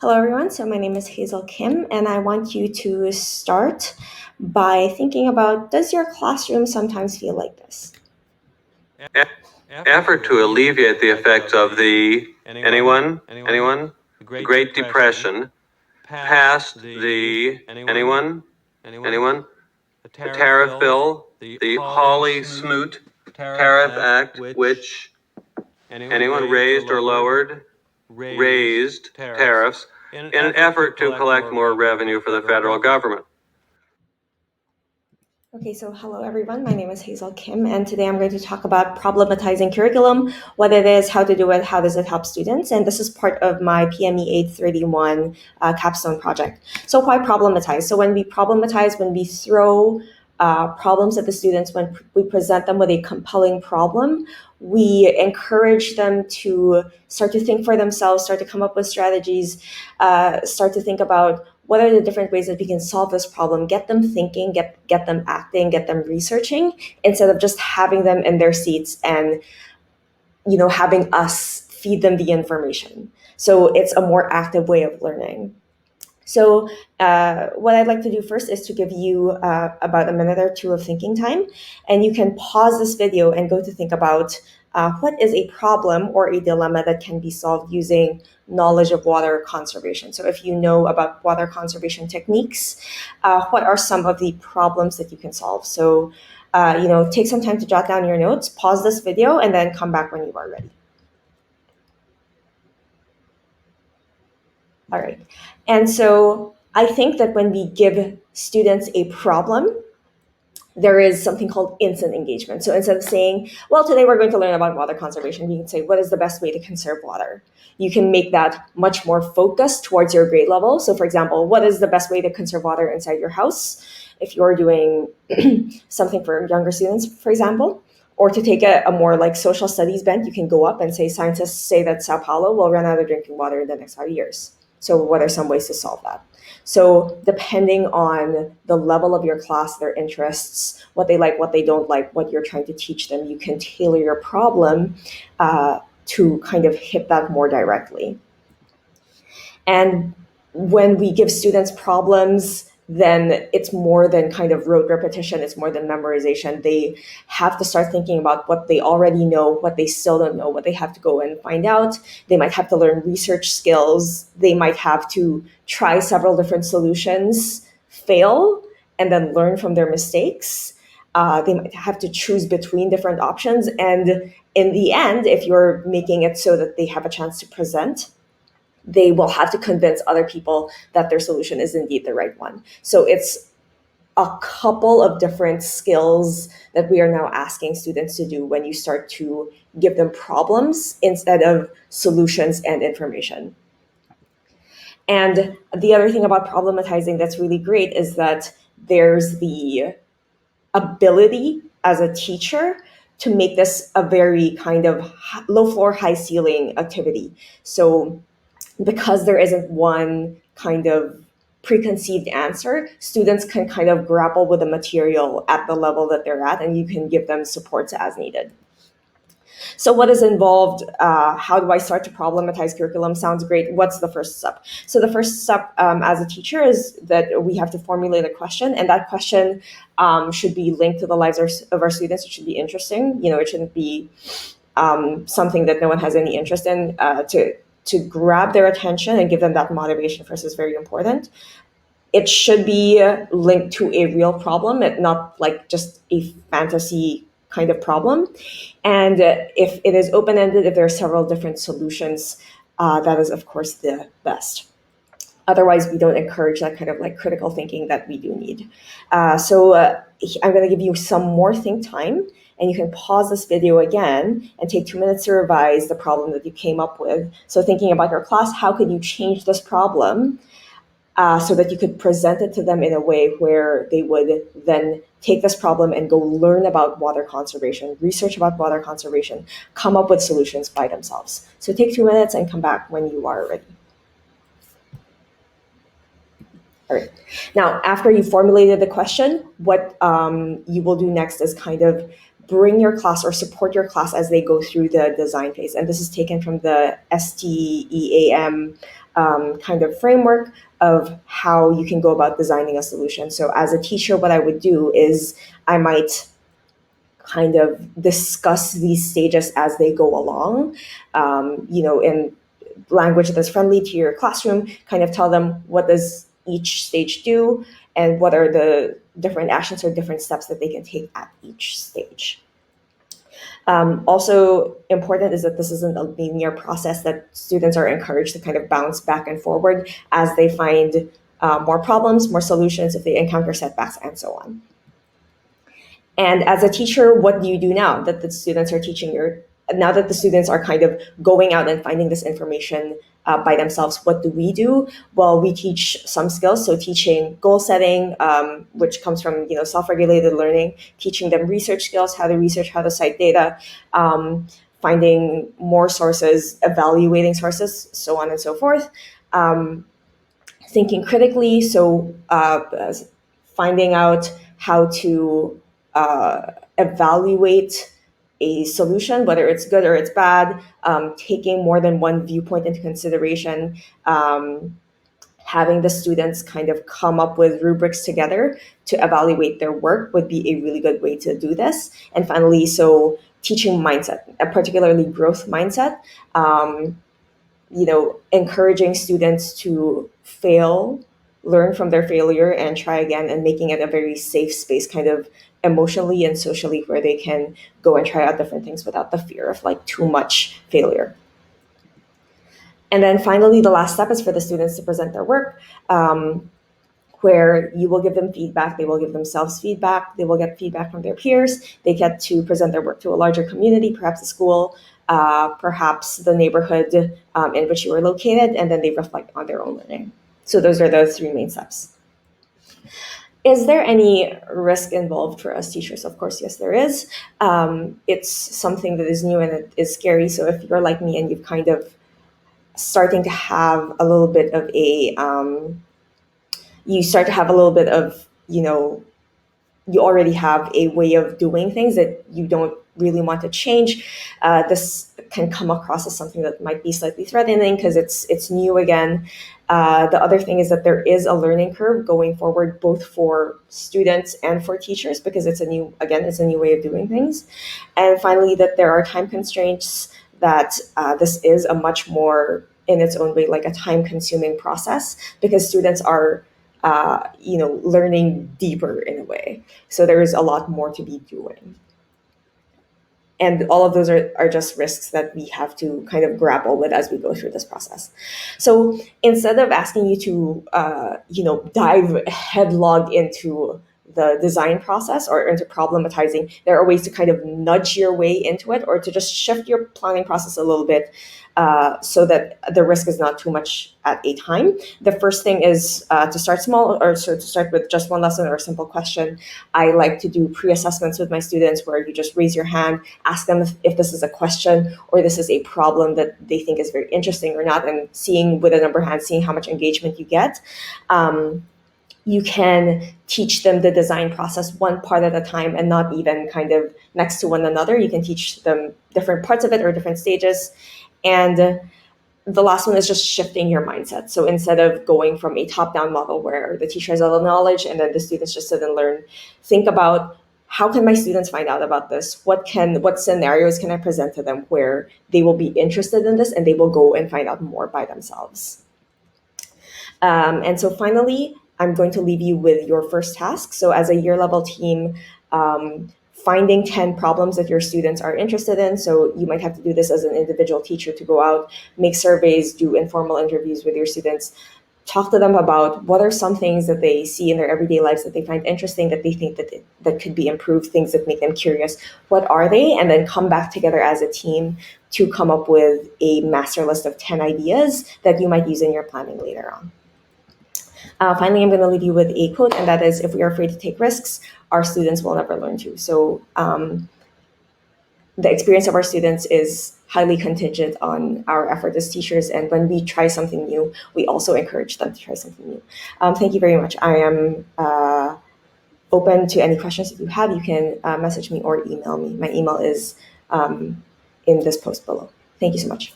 Hello, everyone. So my name is Hazel Kim, and I want you to start by thinking about, does your classroom sometimes feel like this? Effort to alleviate the effects of the anyone, the Great Depression, past the anyone, the tariff bill, the Hawley-Smoot Tariff Act, which anyone raised or lowered, raised tariffs in an effort to collect more revenue for the federal government. Okay, so hello, everyone. My name is Hazel Kim, and today I'm going to talk about problematizing curriculum, what it is, how to do it, how does it help students, and this is part of my PME 831 capstone project. So why problematize? So when we problematize, when we throw problems at the students, when we present them with a compelling problem, we encourage them to start to think for themselves, start to come up with strategies, start to think about what are the different ways that we can solve this problem, get them thinking, get them acting, get them researching, instead of just having them in their seats and having us feed them the information. So it's a more active way of learning. So what I'd like to do first is to give you about a minute or two of thinking time, and you can pause this video and go to think about what is a problem or a dilemma that can be solved using knowledge of water conservation. So if you know about water conservation techniques, what are some of the problems that you can solve? So take some time to jot down your notes, pause this video, and then come back when you are ready. All right. And so I think that when we give students a problem, there is something called instant engagement. So instead of saying, well, today we're going to learn about water conservation, we can say, what is the best way to conserve water? You can make that much more focused towards your grade level. So for example, what is the best way to conserve water inside your house? If you're doing something for younger students, for example, or to take a more like social studies bent, you can go up and say, scientists say that Sao Paulo will run out of drinking water in the next 5 years. So what are some ways to solve that? So depending on the level of your class, their interests, what they like, what they don't like, what you're trying to teach them, you can tailor your problem to kind of hit that more directly. And when we give students problems, then it's more than kind of rote repetition. It's more than memorization. They have to start thinking about what they already know, what they still don't know, what they have to go and find out. They might have to learn research skills. They might have to try several different solutions, fail, and then learn from their mistakes. They might have to choose between different options. And in the end, if you're making it so that they have a chance to present, they will have to convince other people that their solution is indeed the right one. So it's a couple of different skills that we are now asking students to do when you start to give them problems instead of solutions and information. And the other thing about problematizing that's really great is that there's the ability as a teacher to make this a very kind of low floor, high ceiling activity. So because there isn't one kind of preconceived answer, students can kind of grapple with the material at the level that they're at, and you can give them supports as needed. So what is involved? How do I start to problematize curriculum? Sounds great. What's the first step? So the first step as a teacher is that we have to formulate a question, and that question should be linked to the lives of our students. It should be interesting. It shouldn't be something that no one has any interest in. To grab their attention and give them that motivation first is very important. It should be linked to a real problem, not like just a fantasy kind of problem. And if it is open-ended, if there are several different solutions, that is, of course, the best. Otherwise, we don't encourage that kind of like critical thinking that we do need. So I'm going to give you some more think time, and you can pause this video again and take 2 minutes to revise the problem that you came up with. So thinking about your class, how could you change this problem so that you could present it to them in a way where they would then take this problem and go learn about water conservation, research about water conservation, come up with solutions by themselves. So take 2 minutes and come back when you are ready. All right. Now, after you formulated the question, what you will do next is kind of bring your class or support your class as they go through the design phase. And this is taken from the STEAM kind of framework of how you can go about designing a solution. So as a teacher, what I would do is I might kind of discuss these stages as they go along, in language that's friendly to your classroom, kind of tell them what does each stage do and what are the different actions or different steps that they can take at each stage. Also important is that this isn't a linear process, that students are encouraged to kind of bounce back and forward as they find more problems, more solutions, if they encounter setbacks, and so on. And as a teacher, what do you do now that the students are now that the students are kind of going out and finding this information by themselves? What do we do? Well, we teach some skills. So teaching goal setting, which comes from self-regulated learning, teaching them research skills, how to research, how to cite data, finding more sources, evaluating sources, so on and so forth. Thinking critically, so finding out how to evaluate a solution, whether it's good or it's bad, taking more than one viewpoint into consideration, having the students kind of come up with rubrics together to evaluate their work would be a really good way to do this. And finally, so teaching mindset, particularly growth mindset, encouraging students to fail, learn from their failure, and try again, and making it a very safe space, kind of emotionally and socially, where they can go and try out different things without the fear of too much failure. And then finally, the last step is for the students to present their work, where you will give them feedback, they will give themselves feedback, they will get feedback from their peers, they get to present their work to a larger community, perhaps a school, perhaps the neighborhood in which you are located, and then they reflect on their own learning. So those are the three main steps. Is there any risk involved for us teachers? Of course, yes, there is. It's something that is new and it is scary. So if you're like me and you've kind of starting to have a little bit of you already have a way of doing things that you don't really want to change. This can come across as something that might be slightly threatening because it's new again. The other thing is that there is a learning curve going forward, both for students and for teachers, because it's a new way of doing things. And finally, that there are time constraints, that this is a much more, in its own way, like a time-consuming process, because students are learning deeper in a way. So there is a lot more to be doing. And all of those are just risks that we have to kind of grapple with as we go through this process. So instead of asking you to, dive headlong into the design process or into problematizing, there are ways to kind of nudge your way into it, or to just shift your planning process a little bit so that the risk is not too much at a time. The first thing is to start small, or so to start with just one lesson or a simple question. I like to do pre-assessments with my students where you just raise your hand, ask them if this is a question or this is a problem that they think is very interesting or not, and seeing with a number of hands, seeing how much engagement you get. You can teach them the design process one part at a time and not even kind of next to one another. You can teach them different parts of it or different stages. And the last one is just shifting your mindset. So instead of going from a top-down model where the teacher has all the knowledge and then the students just sit and learn, think about, how can my students find out about this? What scenarios can I present to them where they will be interested in this and they will go and find out more by themselves? And so finally, I'm going to leave you with your first task. So as a year level team, finding 10 problems that your students are interested in. So you might have to do this as an individual teacher, to go out, make surveys, do informal interviews with your students, talk to them about what are some things that they see in their everyday lives that they find interesting, that they think that could be improved, things that make them curious. What are they? And then come back together as a team to come up with a master list of 10 ideas that you might use in your planning later on. Finally, I'm going to leave you with a quote, and that is, if we are afraid to take risks, our students will never learn to. So the experience of our students is highly contingent on our effort as teachers. And when we try something new, we also encourage them to try something new. Thank you very much. I am open to any questions. If you have, you can message me or email me. My email is in this post below. Thank you so much.